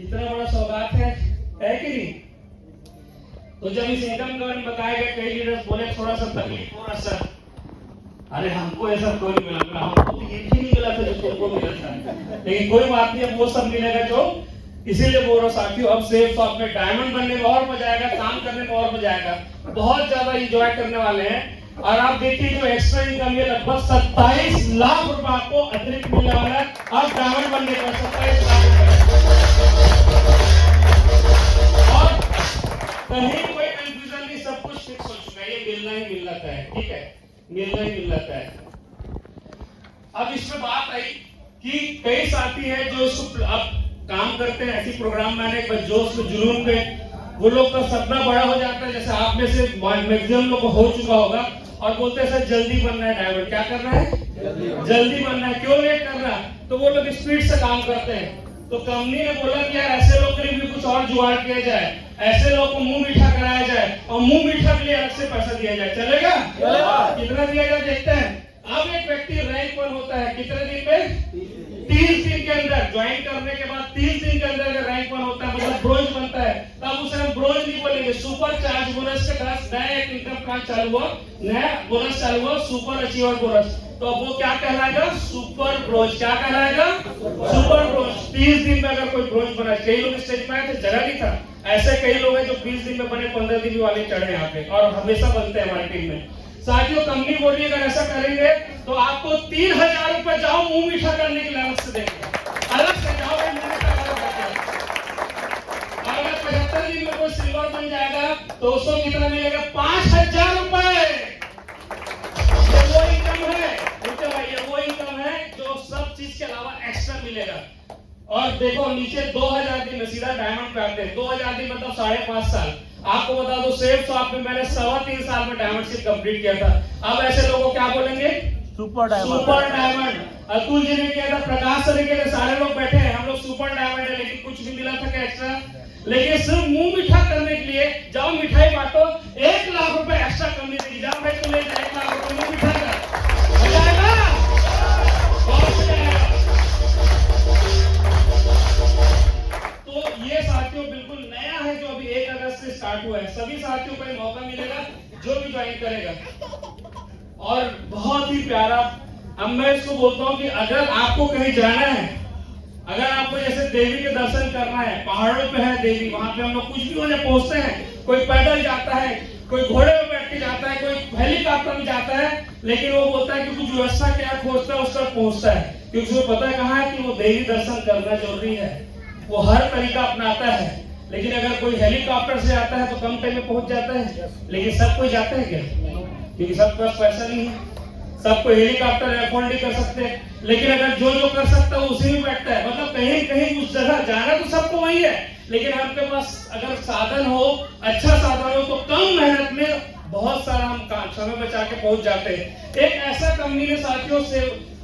कितना बड़ा सौगात है कि नहीं? तो जब इस इनकम के बारे में बताया गया, कई लीडर्स बोले थोड़ा सा तकलीफ हो रहा सर, अरे हमको ऐसा कोई नहीं मिला, हमको तो ये भी नहीं मिला था जो तुमको मिला था, लेकिन कोई बात नहीं, अब वो सब मिलेगा जो, इसीलिए बोल रहा साथियों, अब सेफ शॉप में डायमंड बनने में और मजा आएगा, काम करने में और मजा आएगा, बहुत ज्यादा इंजॉय करने वाले हैं। और आप देखिए जो एक्स्ट्रा इनकम ये लगभग 27 लाख रुपए आपको अतिरिक्त मिलने वाला है अब डायमंड बनने का, 27 लाख और कहीं कोई कंफ्यूजन नहीं, सब कुछ फिक्स हो चुका है, ये मिलना ही मिल जाता है, ठीक है, मिलना ही मिल जाता है। अब इसमें बात आई कि कई साथी हैं जो इसको अब काम करते हैं, ऐसी प्रोग्राम मैंने जोश में जुनून में, वो लोग का सपना बड़ा हो जाता है, जैसे आप में से मैक्सिमम लोग को हो चुका होगा, और बोलते हैं सर जल्दी बनना है डायमंड, क्या करना है, जल्दी बनना है, क्यों लेट करना, तो वो लोग स्पीड से काम करते हैं। तो कंपनी ने बोला कि यार ऐसे लोग के लिए भी कुछ और जुगाड़ किया जाए, ऐसे लोग को मुंह मीठा कराया जाए, और मुंह मीठा के लिए अलग से पैसा दिया जाए, चलेगा? कितना दिया जाए देखते हैं। अब एक व्यक्ति रैंक 1 होता है कितने दिन में? 30 दिन के अंदर, ज्वाइन करने के बाद 30 दिन के अंदर रैंक 1 होता है, मतलब ब्रोंज बनता है, तब उसे हम ब्रोंज नहीं बोलेंगे, सुपर चार्ज बोनस के तहत नया एक इनकम प्लान चालू हुआ, नया बोनस चालू हुआ, सुपर अचीवर बोनस, तो अब वो क्या कहलाएगा? Super bronze. क्या कहलाएगा? Super bronze. 30 दिन में अगर कोई ब्रोंज बना, कई लोग स्टेज पे आए थे, जगह नहीं था, ऐसे कई लोग हैं जो 20 दिन में बने, 15 दिन वाले चढ़े यहाँ पे, और हमेशा बनते हैं हमारी टीम में। साथियों कंपनी बोल रही है अगर ऐसा करेंगे तो आपको 3000 रुपए जाओ मुंह मीठा करने के लिए अलग से देंगे, अलग से जाओ मुंह मीठा करने। और अगर 75 दिन में कोई सिल्वर बन जाएगा तो उसको कितना मिलेगा? 5000 रुपए। ये वो इनकम है, ये वो इनकम है जो सब चीज के अलावा एक्स्ट्रा मिलेगा। और देखो नीचे 2000 दिन में सीधा डायमंड पे आते हैं, 2000 दिन मतलब 5.5 साल। आपको बता दो सेफ शॉप में मैंने 3.25 साल में डायमंड शिप कंप्लीट किया था। अब ऐसे लोगों क्या बोलेंगे? Super diamond. Super diamond. Atul ji ने किया था, प्रकाश सर के लिए, सारे लोग बैठे हैं, हम लोग सुपर डायमंड है, लेकिन कुछ भी मिला था क्या एक्स्ट्रा? लेकिन सिर्फ मुंह मीठा करने के लिए जाओ मिठाई बांटो, 1 लाख रुपए एक्स्ट्रा कंपनी देगी, जाओ भाई तुम ले 1 लाख रुपए मुंह मीठा कर, हो जाएगा? तो ये साथियों बिल्कुल नया है जो अभी 1 अगस्त से स्टार्ट हुआ है, सभी साथियों को मौका मिलेगा जो भी ज्वाइन करेगा, और बहुत ही प्यारा। अब मैं इसको बोलता हूँ कि अगर आपको कहीं जाना है, अगर आपको जैसे देवी के दर्शन करना है, पहाड़ों पे है देवी, वहां पे हम लोग कुछ भी होने पहुंचते हैं, कोई पैदल जाता है, कोई घोड़े में बैठ के जाता है, कोई हेलीकॉप्टर में जाता है, लेकिन वो बोलता है कि कुछ व्यवस्था क्या खोजता है, उस तक पहुंचता है, क्योंकि उसको पता है कहाँ है कि वो देवी दर्शन करना जरूरी है, वो हर तरीका अपनाता है। लेकिन अगर कोई हेलीकॉप्टर से आता है तो कम टाइम में पहुंच जाता है, लेकिन सब कोई जाता है क्या? क्योंकि सबके पास पैसा नहीं है, सबको हेलीकॉप्टर अफोर्ड नहीं कर सकते, लेकिन अगर जो कर सकता है उसी में बैठता है, मतलब कहीं कहीं उस जगह जाना तो सबको वही है, लेकिन आपके पास अगर साधन हो, अच्छा साधन हो, तो कम मेहनत में बहुत सारा हम समय बचा के पहुंच जाते हैं। एक ऐसा कंपनी ने साथियों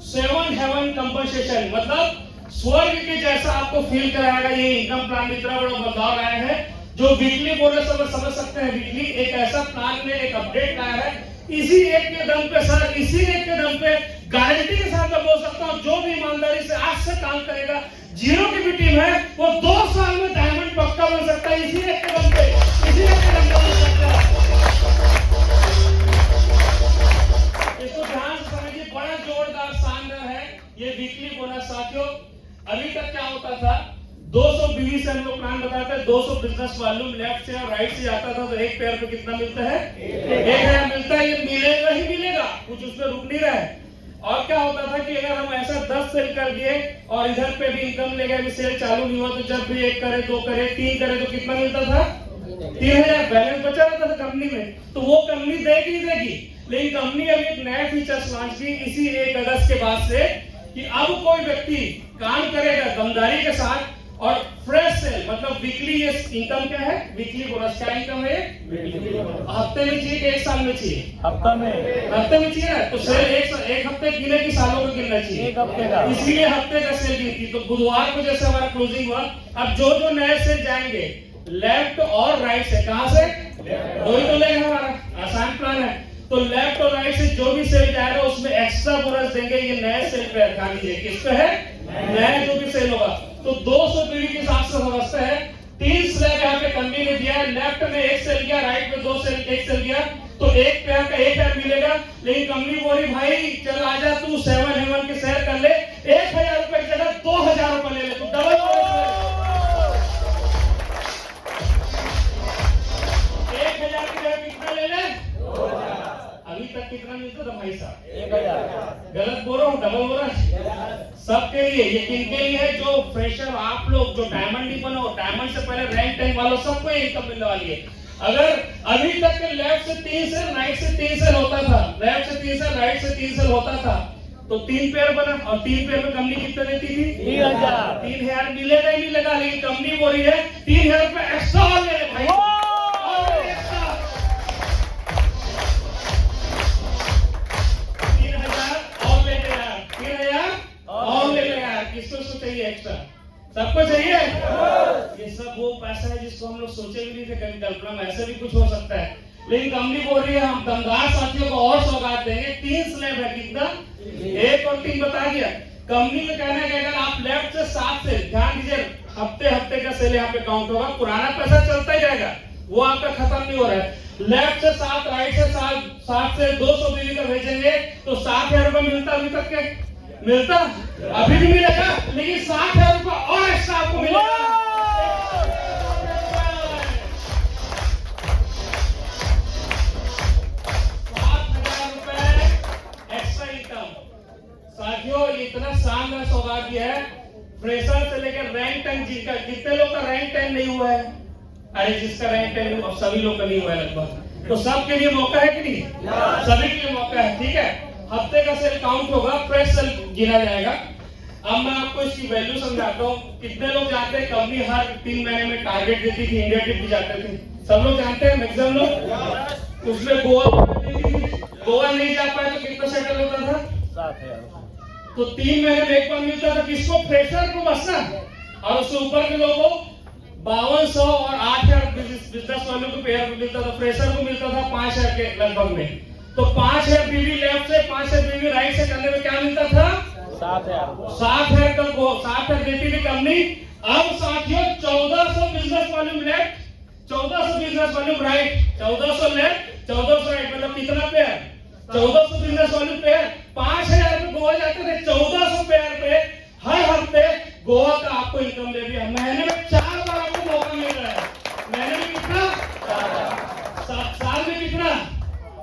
7 हेवन कंपनसेशन, मतलब स्वर्ग के जैसा आपको फील कराएगा, ये इनकम प्लान में इतना बड़ा बदलाव आया है, जो वीकली बोनस अगर समझ सकते हैं, वीकली एक ऐसा प्लान में एक अपडेट लाया है, इसी एक के दम पे सर, इसी एक के दम पे गारंटी के साथ मैं बोल सकता हूँ, जो भी ईमानदारी से आज से काम करेगा, जीरो की भी टीम है, वो 2 साल में डायमंड पक्का बन सकता है, इसी एक के दम पे, इसी एक के दम पे बन सकता है। इसको ध्यान से समझिए, बड़ा जोरदार शानदार है ये वीकली बोनस साथियों। अभी तक क्या होता था, 200 बीवी से हम लोग प्लान बताते हैं, 200 बिजनेस वॉल्यूम लेफ्ट से और राइट से जाता था, तो एक पेयर पे कितना मिलता है? 1000 मिलता है, ये मिलेगा ही मिलेगा, कुछ उसमें रुक नहीं रहा है। और क्या होता था कि अगर हम ऐसा 10 सेल कर दिए और इधर पे भी इनकम ले गए, अभी सेल चालू नहीं हुआ, तो जब भी 1 करे, 2 करे, 3 करे, तो कितना मिलता था? 3000 बैलेंस बचा रहता था कंपनी में। तो वो कंपनी देगी, लेकिन कंपनी अभी एक नया फीचर्स लॉन्च की इसी 1 अगस्त के बाद से, कि अब कोई व्यक्ति काम करेगा दमदारी के साथ और फ्रेश सेल, मतलब वीकली ये इनकम क्या है? Weekly bonus. क्या इनकम है? हफ्ते में चाहिए कि 1 साल में चाहिए? हफ्ता में। हफ्ते में चाहिए ना, तो सेल एक हफ्ते गिने की सालों में गिनना चाहिए? 1 हफ्ते का। इसलिए हफ्ते का सेल गिनती। तो बुधवार को जैसे हमारा क्लोजिंग हुआ, अब जो नए सेल जाएंगे लेफ्ट और राइट से, कहां से? वही तो लेगा, हमारा आसान प्लान है। तो लेफ्ट और राइट से जो भी सेल जाएगा उसमें एक्स्ट्रा बोनस देंगे, ये नए सेल पे रखा लीजिए। किस पे है? नया जो भी सेल होगा तो 200 पीवी के हिसाब से समझते हैं। 3 स्लैब यहाँ पे कंपनी ने दिया है, लेफ्ट में 1 सेल गया, राइट में 2 सेल 1 सेल गया, तो एक पेयर का 1 पेयर मिलेगा। लेकिन कंपनी बोली भाई चल आजा तू 7 हेवन की शेयर कर ले, 1000 रुपए की जगह 2000 रुपए ले ले, तू डबल 1000 की जगह कितना ले ले? 2000। अभी तक कितना मिलता था भाई साहब? 1000। गलत बोल रहा हूँ, डबल बोल रहा हूँ? सबके लिए, ये किनके लिए है? जो फ्रेशर आप लोग जो डायमंड नहीं बनो, डायमंड से पहले रैंक 10 वालों सबको इनकम मिलने वाली है। अगर अभी तक के लेफ्ट से 3 सेल, राइट से 3 सेल होता था, लेफ्ट से 3 सेल, राइट से 3 सेल होता था, तो 3 पेयर बना, और 3 पेयर में कंपनी कितना देती थी? 3000। 3000 मिलेगा ही मिलेगा, लेकिन कंपनी बोल रही है 3000 रुपए एक्स्ट्रा और ले ले भाई, और एक्स्ट्रा 3000 और ले ले यार, 3000 और ले ले यार, किसको चाहिए एक्स्ट्रा? सबको चाहिए। ये सब वो पैसा है जिसको हम लोग सोचे भी नहीं थे, कभी कल्पना में ऐसे भी कुछ हो सकता है। लेकिन कंपनी बोल रही है हम दमदार साथियों को और सौगात देंगे। 3 स्लैब है, कितना? 1 और 3 बता दिया। कंपनी का कहना है कि अगर आप लेफ्ट से 7 से, ध्यान दीजिए, हफ्ते का सेल यहाँ पे काउंट होगा, पुराना पैसा चलता ही जाएगा, वो आपका खत्म नहीं हो रहा है। लेफ्ट से 7, राइट से 7 से 200 बीवी का भेजेंगे तो 7000 रुपए मिलता अभी तक के मिलता, अभी भी मिलेगा, लेकिन 7000 रुपए और एक्स्ट्रा आपको मिलेगा। 7000 रुपए एक्स्ट्रा इनकम। साथियों इतना शानदार सौगात दिया है, फ्रेशर से लेकर रैंक 10, जिनका कितने लोग का रैंक 10 नहीं हुआ है? अरे जिसका रैंक 10 अब सभी लोग का नहीं हुआ है लगभग, तो सबके लिए मौका है कि नहीं? सभी के लिए मौका है, ठीक है। हफ्ते का सेल काउंट होगा, फ्रेश सेल गिना जाएगा। अब मैं आपको इसकी वैल्यू समझाता हूँ। कितने लोग जानते हैं कंपनी हर 3 महीने में टारगेट देती थी, इंडिया ट्रिप भी जाते थे, सब लोग जानते हैं मैक्सिमम लोग। उसमें गोवा नहीं जा पाए तो कितना सेटल होता था? 7000। तो 3 महीने में एक बार मिलता था, किसको? फ्रेशर को बस ना, और उससे ऊपर के लोगों को 5200 और 8000 बिजनेस वालों को पेयर मिलता था, फ्रेशर को मिलता था 5000 के लगभग में। तो 5000 बीवी लेफ्ट से, 5000 बीवी राइट से करने में क्या मिलता था? 7000 का 7000 देती थी कंपनी। अब साथियों 1400 business volume left, 1400 business volume right, 1400 left, 1400 right, मतलब कितना पेयर? 1400 business volume pair. 5000 पे गोवा जाते थे, 1400 पेयर पे हर हफ्ते गोवा का आपको इनकम दे दिया। महीने में 4 बार आपको मौका मिल रहा है। महीने में कितना? साल में कितना?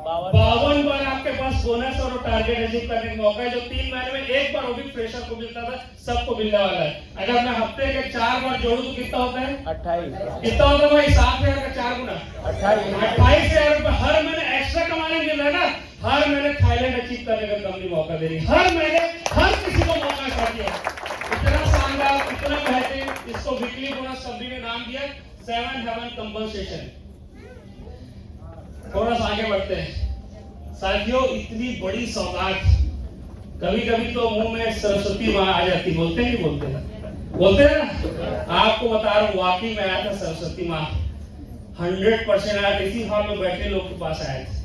52 बार आपके पास बोनस और टारगेट अचीव करने का मौका है, जो 3 महीने में एक बार वो भी फ्रेशर को मिलता था, सबको मिलने वाला है। अगर मैं हफ्ते के 4 बार जोड़ू तो कितना होता है? 28। कितना होता है भाई? 7000 का 4 गुना 28000 रुपए हर महीने एक्स्ट्रा कमाने मिल रहा है ना। हर महीने थाईलैंड अचीव करने का कंपनी मौका दे रही है, हर महीने हर किसी को मौका चाहिए। इतना शानदार, इतना बेहतरीन, इसको वीकली बोनस कंपनी ने नाम दिया 7 हेवन कंपनसेशन। थोड़ा सा आगे बढ़ते हैं साथियों। इतनी बड़ी सौगात, कभी कभी तो मुंह में सरस्वती माँ आ जाती, बोलते हैं बोलते हैं ना। आपको बता रहा हूँ, वाकई में आया था सरस्वती माँ, 100% आया, इसी हॉल में बैठे लोग के पास आए थे।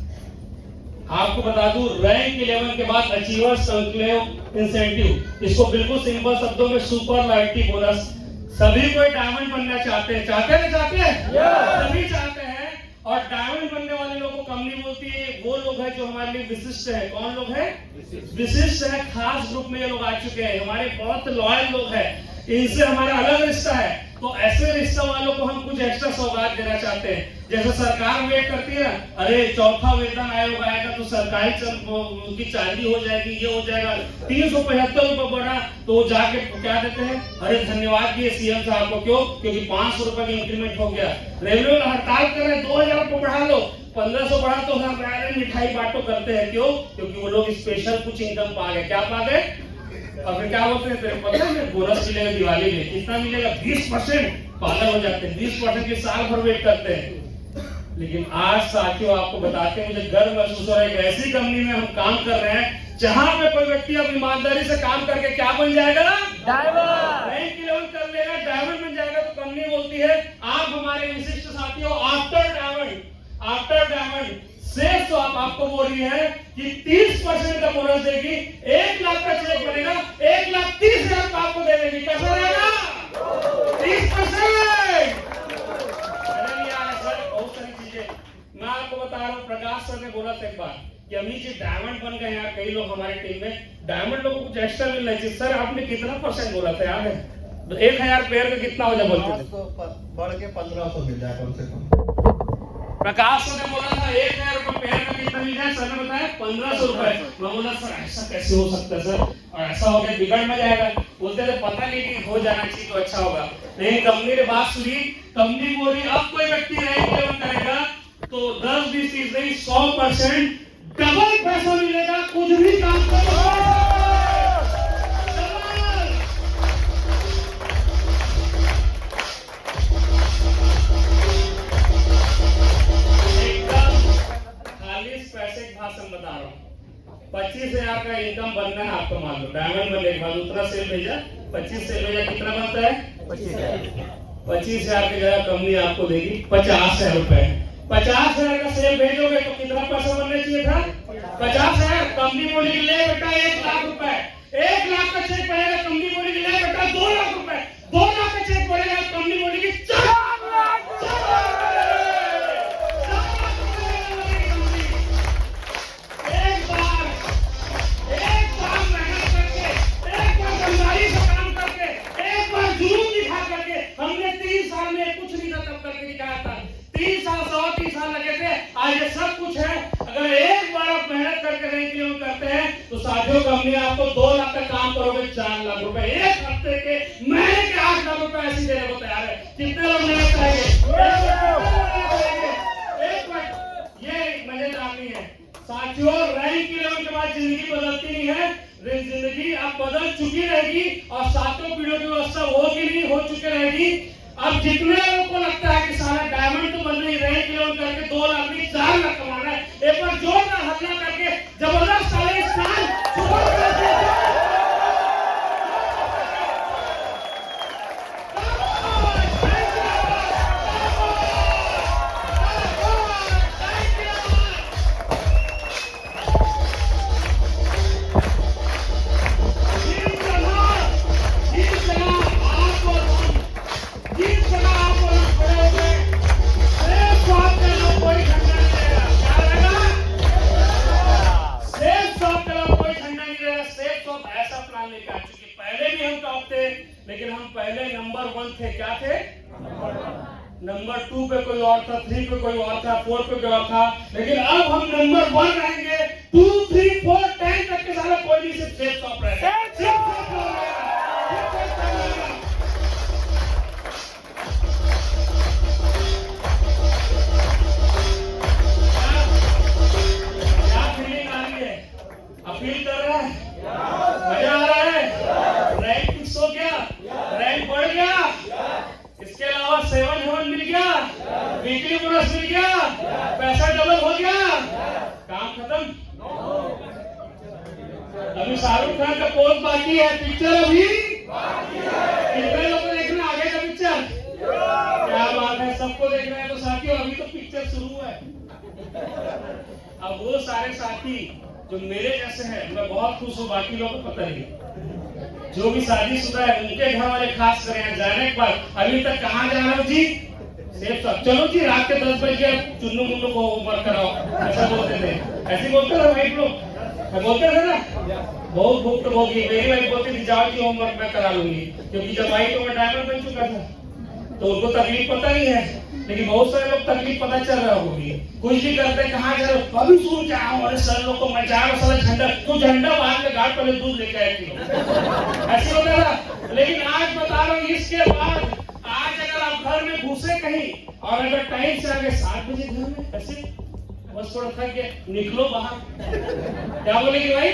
आपको बता दूं, रैंक 11 के बाद अचीवर्स कंक्लेव इंसेंटिव, इसको बिल्कुल सिंपल शब्दों में सुपरलाइटिव बोनस। सभी कोई डायमंड बनना चाहते हैं, सभी चाहते हैं। और डायमंड बनने वाले लोगों को कंपनी बोलती है वो लोग हैं जो हमारे लिए विशिष्ट है। कौन लोग हैं? विशिष्ट है, खास ग्रुप में ये लोग आ चुके हैं, हमारे बहुत लॉयल लोग हैं, इनसे हमारा अलग रिश्ता है। तो ऐसे रिश्ता वालों को हम कुछ एक्स्ट्रा सौगात देना चाहते हैं। जैसे सरकार वेट करती है ना, अरे 4था वेतन आयोग आएगा तो सरकारी उनकी चांदी हो जाएगी, ये हो जाएगा, 375 रुपए बढ़ा, तो वो जाके क्या देते हैं? अरे धन्यवाद दिए सीएम साहब को। क्यों? क्योंकि 500 रुपए की इंक्रीमेंट हो गया। रेलवे हड़ताल कर रहे हैं, 2000 रुपए बढ़ा लो, 1500 बढ़ा तो हम मिठाई बांटो करते हैं। क्यों? क्योंकि वो लोग स्पेशल कुछ इनकम पा गए। क्या पा गए? और फिर क्या बोलते हैं? तेरे पता है बोनस मिलेगा दिवाली में, कितना मिलेगा? 20%। पागल हो जाते हैं, 20% की साल भर वेट करते हैं। लेकिन आज साथियों आपको बताते हैं, मुझे गर्व महसूस हो रहा है कि ऐसी कंपनी में हम काम कर रहे हैं जहां पे कोई व्यक्ति अब ईमानदारी से काम करके क्या बन जाएगा? डायमंड। रैंक 11 कर लेगा, डायमंड बन जाएगा। तो कंपनी बोलती है आप हमारे विशिष्ट साथियों, आफ्टर डायमंड शेष तो आपको बोल रही है कि 30% का बोनस देगी। 1 लाख का चेक बनेगा, 1,30,000 का आपको ने बोला था एक बार कि अभी जी डायमंड बन गए यार कई लोग हमारे टीम में, डायमंड लोगों को कुछ एक्स्ट्रा मिलना चाहिए। सर आपने कितना % बोला था याद है? 1000 पेयर का कितना हो जाए बोलते थे? बढ़ के 1500 मिल जाए कम से कम। प्रकाश सर ने बोला था 1000 रुपए पेयर का कितना मिल जाए, सर ने बताया 1500 रुपए। मैं बोला सर ऐसा कैसे हो सकता है सर, और ऐसा हो गया बिगड़ में जाएगा। बोलते थे पता नहीं कि हो जाना चाहिए तो अच्छा होगा। लेकिन कंपनी ने बात सुनी, कंपनी बोली अब कोई व्यक्ति रैंक लेवल करेगा तो 10-20 चीज नहीं 100% डबल पैसा मिलेगा, कुछ भी काम करो। भाषण बता रहा हूँ, 25,000 का इनकम बनना है आपको, मान लो डायमंड बनने के बाद उतना सेल भेजा, 25 सेल भेजा, कितना बनता है 25,000 की जगह कंपनी आपको देगी 50,000 रुपए। 50,000 का सेल भेजोगे तो कितना पैसा बनना चाहिए था 50,000। कंपनी बोलेगी ले बेटा 1 लाख रुपए, 1 लाख का चेक पड़ेगा, कंपनी बोलेगी ले बेटा 2 लाख रुपए, 2 लाख का चेक पड़ेगा, कंपनी बोलेगी 4 लाख। हमने 3 साल में कुछ नहीं खत्म करके दिखाया था, 3 साल 3 साल लगे थे, आज ये सब कुछ है। अगर एक बार आप मेहनत करके रैंक लेवल करते हैं तो साथियों कंपनी आपको 2 लाख का काम करोगे 4 लाख रुपए, एक हफ्ते के महीने के 8 लाख रुपए ऐसे देने को तैयार है। कितने लोग मेहनत करेंगे? एक मिनट, ये मजेदार नहीं है साथियों। रैंक लेवल के बाद जिंदगी बदलती नहीं है, जिंदगी अब बदल चुकी रहेगी और सातों पीढ़ियों की व्यवस्था होगी नहीं, हो चुकी रहेगी। अब जितने लोगों को लगता है कि सारा डायमंड तो बन रही रैंक लेवल करके 2 लाख नहीं 4 लाख कमाना है, एक बार जोरदार हल्ला करके जबरदस्त सारे स्थान लेकिन हम पहले नंबर 1 थे। क्या थे? नंबर 2 पे कोई और था, 3 पे कोई और था, 4 पे कोई और था, लेकिन अब हम नंबर 1 रहेंगे। 2, 3, 4, 10 तक के सारे कोई नहीं, सिर्फ सेफ टॉप रहेगा। क्या फीलिंग आ रही है? अपील कर रहा है, मजा आ रहा है, रैंक फिक्स हो गया, रैंक बढ़ गया, इसके अलावा 7 हेवन मिल गया, वीकली बोनस मिल गया, पैसा डबल हो गया, काम खत्म। अभी शाहरुख खान का पोस्ट बाकी है, पिक्चर अभी कितने लोगों को देखना आगे का पिक्चर? क्या बात है, सबको देखना है। तो साथियों अभी तो पिक्चर शुरू है। अब वो सारे साथी जो मेरे जैसे हैं, मैं बहुत खुश हूँ, बाकी लोगों को पता नहीं। जो भी शादीशुदा है उनके घर वाले खास करें जाने के बाद अभी तक कहाँ जा रहे हो जी? सेफ सब चलो जी, रात के 10 बजे चुन्नू मुन्नू को होमवर्क कराओ, ऐसा बोलते थे, ऐसे बोलते थे भाई लोग, बोलते थे ना। बहुत भूख तो होगी, मेरी वाइफ बोलती थी जाओ जी होमवर्क मैं करा लूंगी, क्योंकि जब आई तो मैं डायमंड बन चुका था, तो उनको तकलीफ पता नहीं है। लेकिन बहुत सारे लोग तकलीफ पता चल रहा होगी, कुछ भी करते हैं, कहाँ जा रहे हो? अभी सुन के आओ, अरे सर लोग को मैं जा रहा हूँ, साला झंडा तो झंडा बांध के घाट पहले दूध लेके आए थे, ऐसे होता था। लेकिन आज बता रहा हूँ, इसके बाद आज अगर आप घर में घुसे कहीं और अगर टाइम से आगे 7 बजे घर में ऐसे बस थोड़ा थक गए, निकलो बाहर। क्या बोलेगी भाई?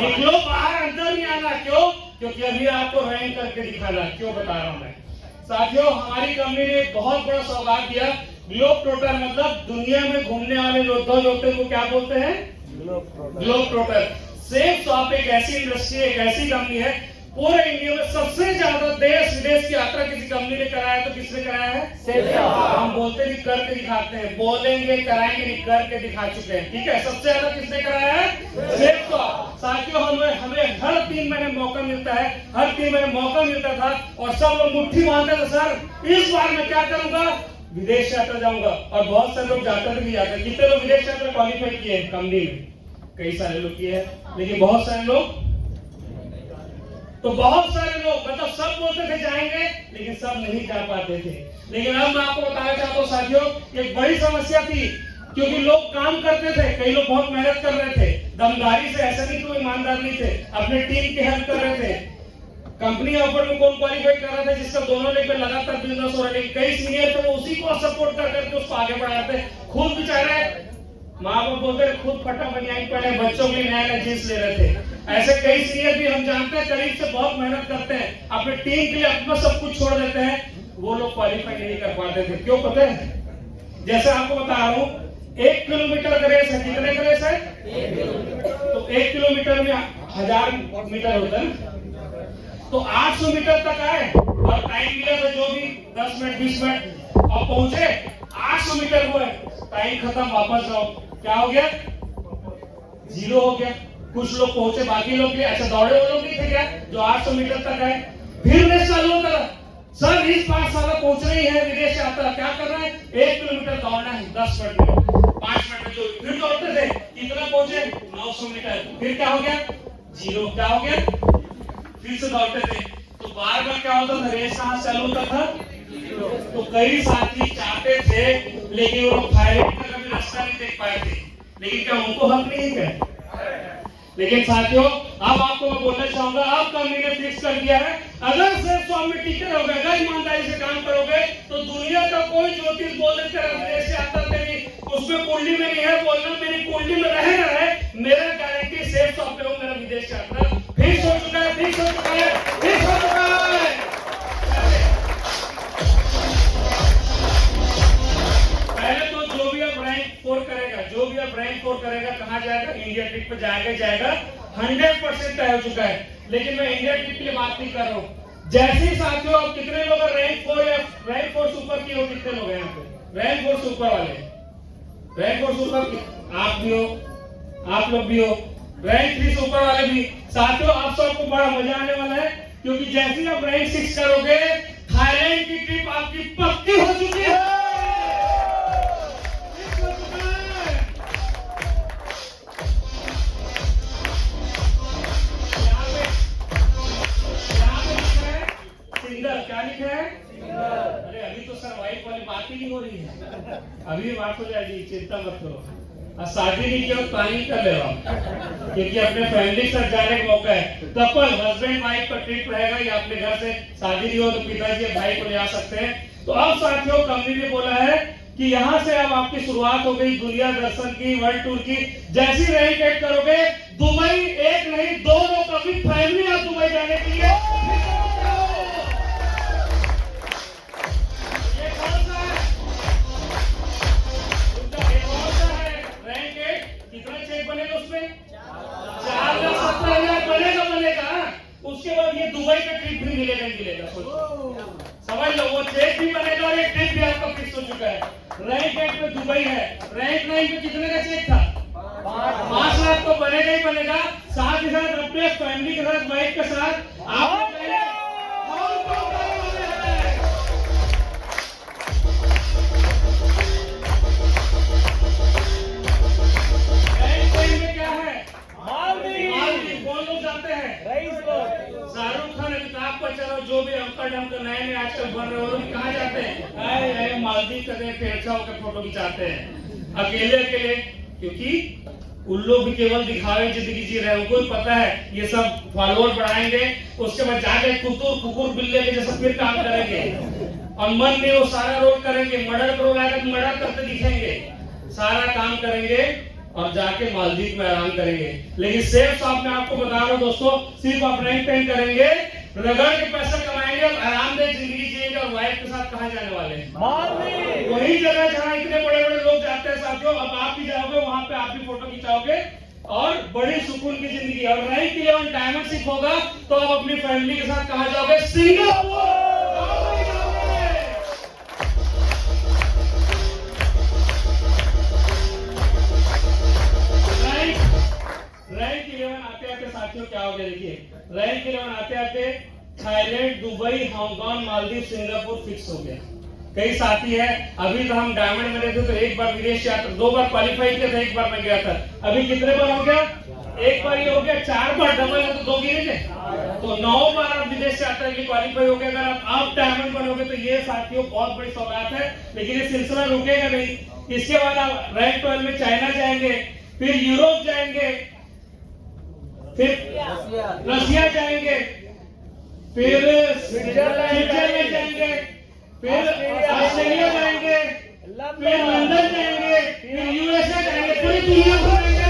निकलो बाहर, अंदर नहीं आना। क्यों? क्योंकि अभी आपको रैंक करके दिखाना। क्यों बता रहा हूँ मैं साथियों, हमारी कंपनी ने बहुत बड़ा सौगात दिया। ग्लोब ट्रोटर मतलब दुनिया में घूमने वाले जो 2 लोग थे वो क्या बोलते हैं? Globe Trotter. सेफ शॉप एक ऐसी इंडस्ट्री, एक ऐसी कंपनी है पूरे इंडिया में सबसे ज्यादा देश विदेश की यात्रा किसी कंपनी ने कराया तो किसने कराया है? Safe shop. हम बोलते नहीं, करके दिखाते हैं, बोलेंगे कराएंगे नहीं, करके दिखा चुके हैं। ठीक है, सबसे ज्यादा किसने कराया है? Safe shop. साथियों हमें हर 3 महीने मौका मिलता है, हर 3 महीने मौका मिलता था और सब लोग मुट्ठी बांधते थे, सर इस बार मैं क्या करूंगा, विदेश यात्रा जाऊंगा, और बहुत सारे लोग जाते भी जाते हैं। कितने लोग विदेश यात्रा क्वालिफाई किए हैं कंपनी में? कई सारे लोग किए हैं, लेकिन बहुत सारे लोग, तो बहुत सारे लोग मतलब सब बोलते थे जाएंगे, लेकिन सब नहीं जा पाते थे। लेकिन अब मैं आपको बताना चाहता हूँ साथियों, एक बड़ी समस्या थी, क्योंकि लोग काम करते थे, कई लोग बहुत मेहनत कर रहे थे दमदारी से, ऐसा नहीं कि वो ईमानदार नहीं थे, अपने टीम की हेल्प कर रहे थे। कंपनी ऑफर में कौन क्वालिफाई कर रहा था, जिसका दोनों लेकर लगातार बिजनेस हो रहा है, कई सीनियर थे वो उसी को सपोर्ट कर करके उसको आगे बढ़ाते। खुद बेचारे माँ बाप बोलते खुद फटा बनियान पहने बच्चों के लिए नया नया जींस ले रहे थे। ऐसे कई सीनियर भी हम जानते हैं, करीब से बहुत मेहनत करते हैं, अपने टीम के लिए अपना सब कुछ छोड़ देते हैं, वो लोग क्वालिफाई नहीं कर पाते थे। क्यों पता है? जैसे आपको बता रहा हूँ, 1 किलोमीटर का रेस है, कितने का रेस है? 1 किलोमीटर। तो 1 किलोमीटर में 1000 मीटर होता है, तो 800 मीटर तक आए और टाइम मिला था जो भी 10 मिनट 20 मिनट, और पहुंचे 800 मीटर हुए, टाइम खत्म, वापस जाओ, क्या हो गया? 0 हो गया। कुछ लोग पहुंचे, बाकी लोग भी अच्छा दौड़े, वो लोग नहीं थे क्या जो 800 मीटर तक आए? फिर रेस चालू होता है, सर इस 5 साल पहुंच रही है विदेश यात्रा, क्या कर रहे हैं? 1 किलोमीटर दौड़ना है 10 मिनट में, 5 मिनट में जो फिर दौड़ते थे, कितना पहुंचे? 900 मीटर। फिर क्या हो गया? 0। क्या हो गया? फिर से दौड़ते थे। तो बार बार क्या होता था? रेस कहां चालू होता था? तो कई साथी चाहते थे, लेकिन वो थाईलैंड का कभी रास्ता नहीं देख पाए थे। लेकिन क्या उनको हक नहीं है? लेकिन साथियों, अब आपको मैं बोलना चाहूंगा, अब कंपनी ने फिक्स कर दिया है, अगर सिर्फ स्वामी टिके रहोगे, अगर ईमानदारी से काम करोगे, तो दुनिया का कोई ज्योतिष बोल देते विदेश यात्रा मेरी उसमें कुंडली में नहीं है, बोलना मेरी कुंडली में रहे ना रहे, मेरा गारंटी सेफ शॉप पे हो, मेरा विदेश यात्रा फिक्स हो चुका है, फिक्स हो चुका है, फिक्स हो चुका है। पहले तो जो भी अब रैंक 4 करेगा, जो भी अब रैंक 4 करेगा, कहां जाएगा? इंडिया ट्रिप पे जाएगा 100% तय हो चुका है। लेकिन मैं इंडिया ट्रिप के लिए बात नहीं कर रहा हूं। जैसे ही साथियों, अब कितने लोग रैंक 4 या रैंक 4 सुपर की हो? कितने लोग हैं यहाँ पे रैंक 4 सुपर वाले? रैंक 4 सुपर आप भी हो, आप लोग भी हो, रैंक 3 सुपर वाले भी। साथियों, आप सबको बड़ा मजा आने वाला है, क्योंकि जैसे ही आप रैंक 6 करोगे, थाईलैंड की ट्रिप आपकी पक्की हो चुकी है। क्या लिखा है? अरे अभी तो सरवाइव वाली बात ही नहीं हो रही है, अभी बात हो जाएगी, चिंता मत करो। शादी नहीं किया प्लानिंग कर ले रहा हूँ, क्योंकि अपने फैमिली के साथ जाने का मौका है। कपल हस्बैंड वाइफ का ट्रिप रहेगा, या अपने घर से शादी नहीं हो तो पिताजी भाई को ले आ सकते हैं। तो अब साथियों, कंपनी ने बोला है कि यहाँ से अब आपकी शुरुआत हो गई दुनिया दर्शन की, वर्ल्ड टूर की। जैसी रैंक 8 करोगे, दुबई एक नहीं 2 लोग अपनी फैमिली और दुबई जाने के लिए बनेगा, उसमें 4,70,000 बनेगा। उसके बाद ये दुबई का ट्रिप भी मिलेगा। समझ लो, वो चेक भी बनेगा और एक ट्रिप भी आपका फिक्स हो चुका है। रैंक 8 पे दुबई है, रैंक 9 पे कितने का चेक था? 5 लाख तो बनेगा ही बनेगा। साथ ही साथ अपने फैमिली के साथ, वाइफ के साथ आप शाहरुख खान, अमिताभ बच्चन, जो भी अंकल नए आजकल बन रहे हो, कहाँ जाते हैं? मालदीव करते हैं, अच्छा होकर फोटो खिंचाते हैं अकेले, क्योंकि उन लोग भी केवल दिखावे जिंदगी जी रहे हैं। उनको भी पता है ये सब फॉलोअर बढ़ाएंगे, उसके बाद जाके कुकुर बिल्ले के जैसा फिर काम करेंगे, और मन में वो सारा रोल करेंगे, मर्डर करो आएगा तो मर्डर करते दिखेंगे, सारा काम करेंगे और जाके मालदीव में आराम करेंगे। लेकिन सेफ शॉप में आपको बता रहा हूं दोस्तों, सिर्फ आप रैंक 10 करेंगे, रगड़ के पैसा कमाएंगे और आरामदेह जिंदगी जिएंगे, और वाइफ के साथ कहां जाने वाले हैं? वही जगह जहां इतने बड़े बड़े लोग जाते हैं साथियों। अब आप भी जाओगे वहां पे, आप भी फोटो खिंचाओगे और बड़ी सुकून की जिंदगी। और रैंक 11 डायमंड शिप होगा तो आप अपनी फैमिली के साथ कहां जाओगे? सिंगापुर। रैंक 11 आते आते साथियों क्या हो गया? देखिए, रैंक 11 आते आते Thailand, Dubai, Hong Kong, Maldives, Singapore fix हो गया। कई साथी है, अभी तो हम डायमंड बने थे तो एक बार विदेश यात्रा, 2 बार क्वालिफाई किया था, एक बार मैं गया था। अभी कितने बार हो गया? एक बार ये हो गया, 4 बार डबल है तो 2 गिने थे, तो 9 बार आप विदेश यात्रा के लिए क्वालिफाई हो गए। अगर आप डायमंड बनोगे तो ये साथियों बहुत बड़ी सौगात है। लेकिन ये सिलसिला रुकेगा नहीं, इसके बाद आप रैंक 12 में चाइना जाएंगे, फिर यूरोप जाएंगे, फिर रशिया जाएंगे, फिर स्विट्जरलैंड जाएंगे, फिर ऑस्ट्रेलिया जाएंगे, फिर लंदन जाएंगे, फिर यूएसए जाएंगे, पूरी दुनिया घूमेंगे।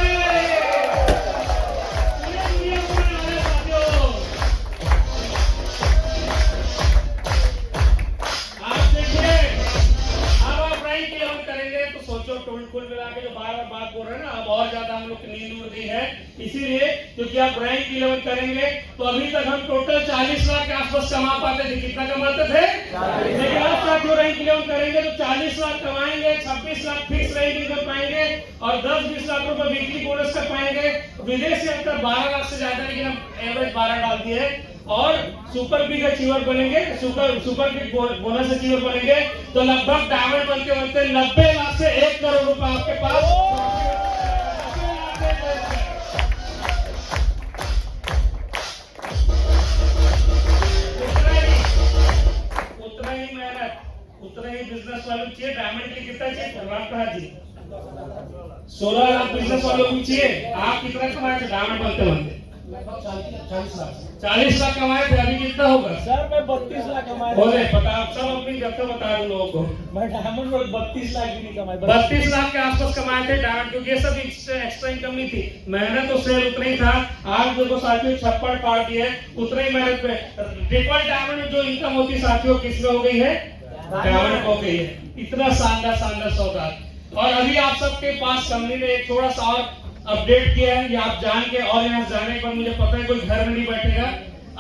कुल मिला के जो बार-बार बात बोल रहे हैं ना, अब और ज्यादा हम लोग की नींद उड़ गई है, इसीलिए क्योंकि आप रैंक 11 करेंगे तो अभी तक हम टोटल 40 लाख के आसपास कमा पाते थे। कितना कमाते थे? लेकिन अब तक जो रैंक 11 करेंगे तो 40 लाख कमाएंगे, 26 लाख फिक्स रैंक कर पाएंगे और 10-20 लाख रुपए वीकली बोनस कर पाएंगे। विदेश यात्रा 12 लाख से ज्यादा, लेकिन हम एवरेज 12 डाल दिए है। और सुपर बिग अचीवर बनेंगे, सुपर बिग बोनस अचीवर बनेंगे तो लगभग डायमंड बनते बनते 90 लाख से 1 करोड़ रुपए आपके पास। उतना ही मेहनत, उतना ही बिजनेस वालों को चाहिए। डायमंड के लिए कितना चाहिए? राम कहा जी 16 लाख बिजनेस वालों को चाहिए। आप कितना कमाए थे डायमंड बनते बनते? 40 लाख कमाए थे। अभी कितना होगा? सर मैं 32 लाख कमाए। बोले बता, सब अपनी जगह बता दो लोगों को। मैं डायमंड में 32 लाख भी नहीं कमाए। 32 लाख के आसपास कमाए थे डायमंड, क्योंकि ये सब एक्स्ट्रा इनकम नहीं थी। मेहनत तो सेल उतना ही था। आज देखो साथियों छप्पड़ पार दिए, उतना ही मेहनत पे ट्रिपल डायमंड में जो इनकम होती साथियों किसमें हो गई है? डायमंड हो गई है। इतना शानदार सौगात। और अभी आप सबके पास कंपनी ने एक थोड़ा सा और अपडेट किया है, ये आप जान के और यहाँ जाने के बाद मुझे पता है कोई घर में नहीं बैठेगा।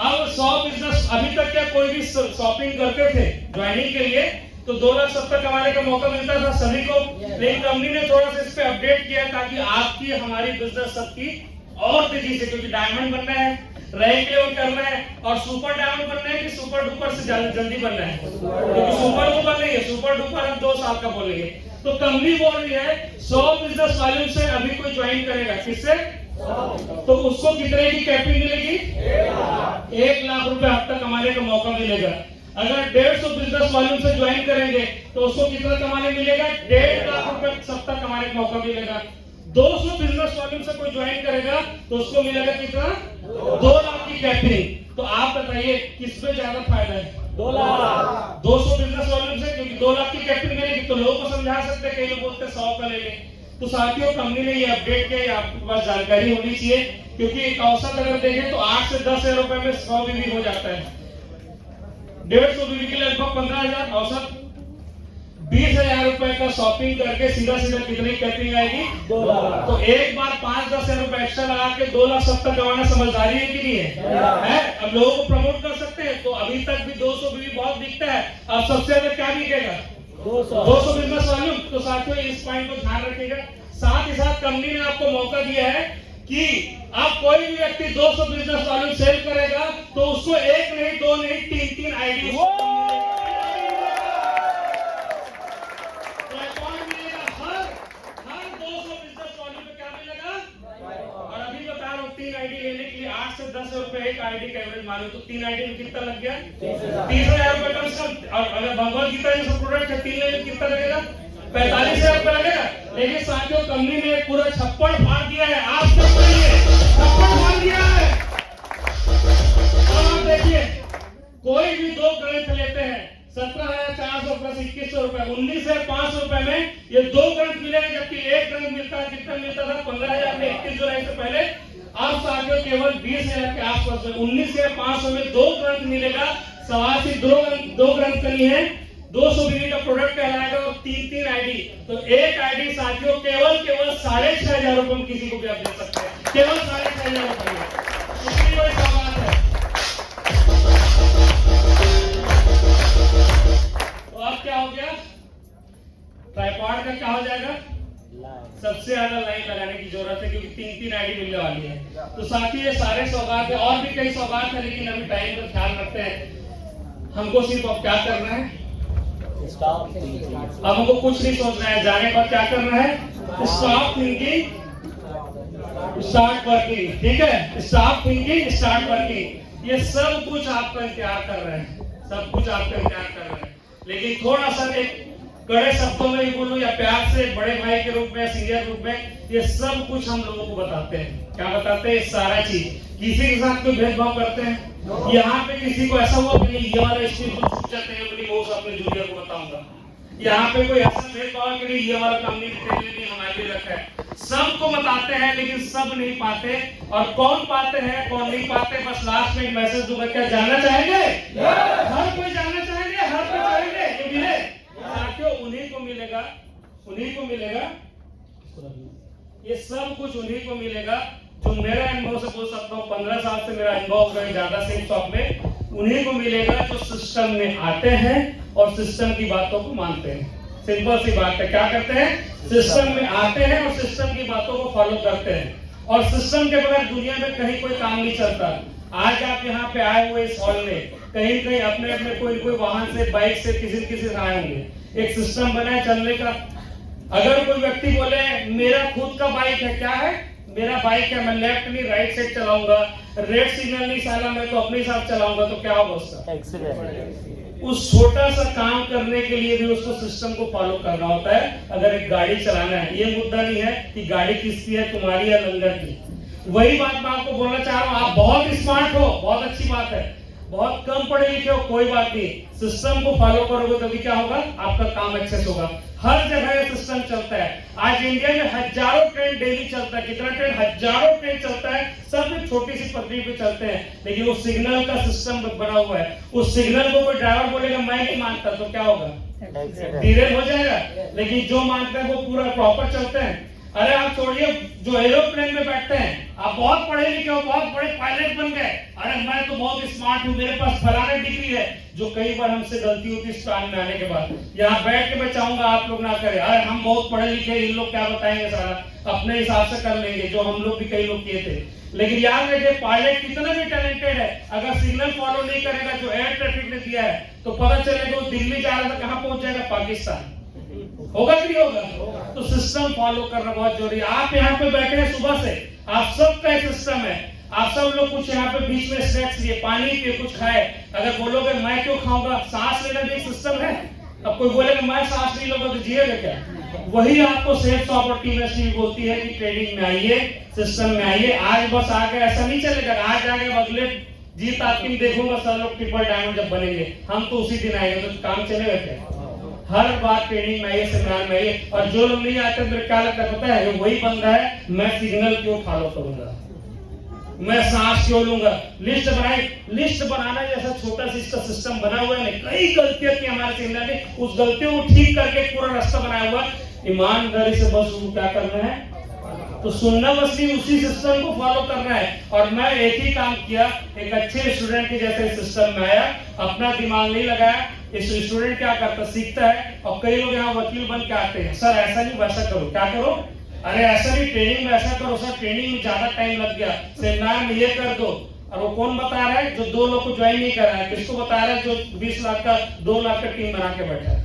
अब 100 बिजनेस, अभी तक क्या कोई भी शॉपिंग करते थे ज्वाइनिंग के लिए तो 2,70,000 कमाने का मौका मिलता था सभी को। लेकिन कंपनी ने थोड़ा सा इस पे अपडेट किया ताकि आपकी हमारी बिजनेस सबकी और तेजी से, क्योंकि डायमंड बनना है, रैंक 11 करना है और सुपर डायमंड बनना है कि सुपर डुपर से जल्दी बनना है, क्योंकि सुपर डुपर नहीं है, सुपर डुपर हम 2 साल का बोलेंगे। तो कंपनी बोल रही है 100 बिजनेस वॉल्यूम से अभी कोई ज्वाइन करेगा, किससे? तो उसको कितने की कैपिंग मिलेगी? 1 लाख रुपए हफ्ता कमाने का मौका मिलेगा। अगर 150 बिजनेस वॉल्यूम से ज्वाइन करेंगे तो उसको कितना कमाने मिलेगा? 1.5 लाख रुपए सप्ताह कमाने का मौका मिलेगा। 200 बिजनेस वॉल्यूम से कोई ज्वाइन करेगा तो उसको मिलेगा कितना? 2 लाख की कैपिंग। तो आप बताइए किसमें ज्यादा फायदा है? 2 लाख। 200 बिजनेस वॉल्यूम से, क्योंकि 2 लाख की कैपिंग मिलेगी तो लोगों को समझा सकते हैं, कई लोग बोलते हैं 100 का ले लें। तो साथियों कंपनी ने ये अपडेट किया, ये आपके पास जानकारी होनी चाहिए, क्योंकि एक औसत अगर देखें तो 8 से 10,000 रुपए में 100 बीवी हो जाता है। 150 बीवी के लिए लगभग 15,000 औसत। 20,000 रुपए का शॉपिंग करके सीधा कितनी कैपिंग आएगी? 2 लाख। तो एक बार 5-10,000 रुपए एक्स्ट्रा लगा के 2,70,000 कमाना समझदारी है कि नहीं है? अब लोगों को प्रमोट कर सकते हैं। तो अभी तक भी 200 बीवी बहुत दिखता है, अब सबसे ज्यादा क्या बिकेगा? 200 बिजनेस वॉल्यूम। तो साथियों इस पॉइंट को ध्यान रखिएगा। साथ ही साथ कंपनी ने आपको मौका दिया है कि आप कोई भी व्यक्ति 200 बिजनेस वॉल्यूम सेल करेगा तो उसको 1 नहीं 2 नहीं 3 आईडी हर 200 बिजनेस वॉल्यूम में क्या मिलेगा? और अभी बता रहा हूँ 3 आईडी लेने के लिए 8 से 10 रुपए एक आईडी का एवरेज मानो तो 3 आईडी में कितना लग गया? 30,000 रुपए कम से कम। और अगर भगवत गीता जैसा प्रोडक्ट है 3 लेने कितना लगेगा? 45,000 रुपए लगेगा। लेकिन साथियों कंपनी ने पूरा छप्पड़ फाड़ दिया है। आप सब छप्पड़ फाड़ दिया है। अब देखिए कोई भी 2 ग्रंथ लेते हैं 17,400 प्लस 2,100 रुपए, 19,500 रुपए में ये 2 ग्रंथ मिलेगा, जबकि 1 ग्रंथ मिलता है कितना मिलता था? 15,000 में 21 जुलाई से पहले। अब साथियों केवल 20,000 के आसपास में 19,500 में 2 ग्रंथ मिलेगा। सवाल सिर्फ 2 ग्रंथ करनी है, 200 बीवी का प्रोडक्ट कहलाएगा और 3 आईडी। तो एक आईडी साथियों केवल 6,500 रुपए में किसी को भी आप दे सकते हैं, केवल 6,500 रुपए में। कितनी बड़ी सवाल है। तो अब क्या हो गया? ट्राइपॉड का क्या हो जाएगा? सबसे ज्यादा लाइन लगाने की जरूरत है, क्योंकि 3 आईडी मिलने वाली है। तो साथियों ये सारे सौगात है, और भी कई सौगात है, लेकिन अभी टाइम का ख्याल रखते हैं। हमको सिर्फ अब क्या करना है? अब हमको कुछ नहीं सोचना है, जाने पर क्या करना है, स्टॉप थिंकिंग स्टार्ट वर्किंग। ठीक है, स्टॉप थिंकिंग स्टार्ट वर्किंग। ये सब कुछ आपका इंतजार कर रहे हैं, सब कुछ आपका इंतजार कर रहे हैं। लेकिन थोड़ा सा एक कड़े शब्दों में ही बोलूं या प्यार से बड़े भाई के रूप में, सीनियर रूप में, ये सब कुछ हम लोगों को बताते हैं। क्या बताते हैं? सारा चीज। किसी के साथ कोई भेदभाव करते हैं? यहाँ पे किसी को ऐसा हुआ कि नहीं ये वाला स्टील अपनी वो अपने जूनियर को बताऊंगा। यहाँ पे कोई ऐसा भेदभाव कि नहीं ये वाला काम नहीं हमारे लिए रखा है। सबको बताते हैं लेकिन सब नहीं पाते। और कौन पाते हैं कौन नहीं पाते, बस लास्ट में एक मैसेज दूंगा। क्या जानना चाहेंगे? हर कोई जानना चाहेंगे, हर कोई चाहेंगे ये मिले साथियों, उन्हीं को मिलेगा, उन्हीं को मिलेगा। ये सब कुछ उन्हीं को मिलेगा जो मेरे अनुभव से बोल सकता हूँ, 15 साल से मेरा अनुभव हो गया ज्यादा सिर्फ शॉप में। उन्हीं को मिलेगा जो सिस्टम में आते हैं और सिस्टम की बातों को मानते हैं। सिंपल सी बात है, क्या करते हैं? सिस्टम में आते हैं और सिस्टम की बातों को फॉलो करते हैं। और सिस्टम के बगैर दुनिया में कहीं कोई काम नहीं चलता। आज आप यहाँ पे आए हुए इस हॉल में, कहीं कहीं अपने अपने कोई वाहन से, बाइक से, किसी से आए होंगे। एक सिस्टम बना है चलने का। अगर कोई व्यक्ति बोले मेरा खुद का बाइक है, क्या है? मेरा बाइक है, मैं लेफ्ट नहीं राइट साइड चलाऊंगा, रेड सिग्नल नहीं साला मैं तो अपने हिसाब चलाऊंगा, तो क्या होगा उसका? एक्सीडेंट। उस छोटा सा काम करने के लिए भी उसको सिस्टम को फॉलो करना होता है। अगर एक गाड़ी चलाना है, ये मुद्दा नहीं है कि गाड़ी किसकी है, तुम्हारी या लंगर की। वही बात मैं आपको बोलना चाह रहा हूँ। आप बहुत स्मार्ट हो, बहुत अच्छी बात है, बहुत कम पढ़े लिखे हो, कोई बात नहीं। सिस्टम को फॉलो करोगे तभी क्या होगा? आपका काम अच्छे से होगा। हर जगह ये सिस्टम चलता है। आज इंडिया में हजारों ट्रेन डेली चलता है। कितना ट्रेन? हजारों ट्रेन चलता है। सब एक छोटी सी पटरी पे चलते हैं, लेकिन वो सिग्नल का सिस्टम बना हुआ है। उस सिग्नल को कोई ड्राइवर बोलेगा मैं नहीं मानता, तो क्या होगा? डिरेल हो जाएगा। लेकिन जो मानते हैं वो पूरा प्रॉपर चलते हैं। अरे आप छोड़िए, जो एरोप्लेन में बैठते हैं, आप बहुत पढ़े लिखे हो, बहुत बड़े पायलट बन गए, अरे मैं तो बहुत स्मार्ट हूँ, मेरे पास फलाना डिग्री है, जो कई बार हमसे गलती होती है इस काम में आने के बाद। यहाँ बैठ के मैं चाहूंगा आप लोग ना करें। अरे हम बहुत पढ़े लिखे, इन लोग क्या बताएंगे, सारा अपने हिसाब से कर लेंगे, जो हम लोग भी कई लोग किए थे। लेकिन याद रखिए, पायलट कितना भी टैलेंटेड है, अगर सिग्नल फॉलो नहीं करेगा जो एयर ट्रैफिक ने दिया है, तो पता चलेगा वो दिल्ली जा रहा था, कहाँ पहुंच जाएगा? पाकिस्तान। होगा कि नहीं होगा? तो सिस्टम फॉलो करना बहुत जरूरी है। आप यहाँ पे बैठे हैं सुबह से, आप सबका एक सिस्टम है। आप सब लोग कुछ यहाँ पे बीच में स्नैक्स लिए, पानी पिए, कुछ खाए। अगर बोलोगे मैं क्यों खाऊंगा, सांस लेना भी एक सिस्टम है। अब कोई बोलेगा मैं सांस नहीं लूंगा, तो जिएगा क्या? वही आपको सेफ शॉप और टीम एसटी बोलती है कि ट्रेनिंग में आइए, सिस्टम में आइए। आज बस आगे ऐसा नहीं चलेगा, आज आगे अगले जीत आपकी देखूंगा सब लोग ट्रिपल डायमंड जब बनेंगे, हम तो उसी दिन आएंगे, तो काम चलेगा क्या? हर बार ट्रेनिंग में आइए, सेमिनार में आइए। और जो लोग नहीं आते मेरे क्या लगता है पता है? वही बंदा है, मैं सिग्नल क्यों फॉलो करूंगा, मैं सांस क्यों लूंगा। लिस्ट बनाई, लिस्ट बनाना जैसा छोटा सा इसका सिस्टम बना हुआ है। कई गलतियां की हमारे सेमिनार ने, उस गलतियों को ठीक करके पूरा रास्ता बनाया हुआ। ईमानदारी से बस क्या करना है, तो सुनना बस नहीं, उसी सिस्टम को फॉलो करना है। और मैं एक ही काम किया, एक अच्छे स्टूडेंट के जैसे सिस्टम में आया, अपना दिमाग नहीं लगाया। इस स्टूडेंट क्या करता, सीखता है। और कई लोग यहाँ वकील बन के आते हैं, सर ऐसा नहीं वैसा करो, क्या करो? अरे ऐसा नहीं, ट्रेनिंग में ऐसा करो। सर ट्रेनिंग में ज्यादा टाइम लग गया, सेमिनार में ये कर दो। और वो कौन बता रहा है? जो 2 लोग को ज्वाइन नहीं कर रहा है। किसको बता रहा है? जो 20 लाख का 2 लाख का टीम बना के बैठा है।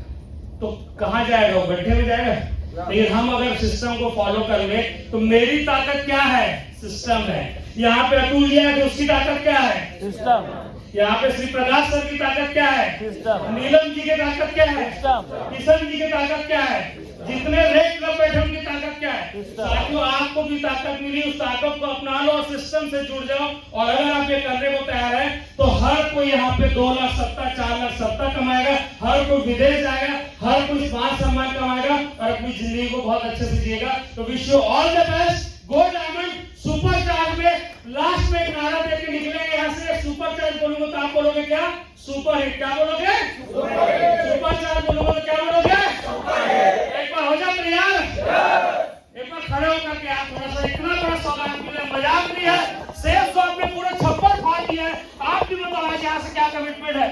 तो कहाँ जाएगा? वो गड्ढे में जाएगा। लेकिन हम अगर सिस्टम को फॉलो कर ले, तो मेरी ताकत क्या है? सिस्टम है। यहाँ पे अतुल जी है, तो उसकी ताकत क्या है? सिस्टम। यहाँ पे श्री प्रकाश सर की ताकत क्या है? सिस्टम। नीलम जी की ताकत क्या है? सिस्टम। किशन जी की ताकत क्या है? जितने रेट क्लब बैठे उनकी ताकत क्या है? साथियों आपको भी ताकत मिली, उस ताकत को अपना लो और सिस्टम से जुड़ जाओ। और अगर आप ये करने को तैयार है, तो हर कोई यहाँ पे 2 लाख सत्ता, 4 लाख सत्ता कमाएगा, हर कोई विदेश जाएगा, हर कोई मान सम्मान कमाएगा और अपनी जिंदगी को बहुत अच्छे से जिएगा। तो wish you all the best. Go diamond super charge में लास्ट में एक नारा दे के निकलेंगे यहाँ से। सुपर चार्ज बोलूंगा तो आप बोलोगे क्या? Super hit. क्या बोलोगे? सुपर चार्ज बोलूंगा तो क्या बोलोगे? एक बार हो जाओ तैयार, एक बार खड़े होकर के आप थोड़ा सा, इतना बड़ा सौगात मिला, मजाक नहीं है। सेफ शॉप में पूरा छप्पर फाड़ दिया है। आप भी बताओ आज यहाँ से क्या कमिटमेंट है?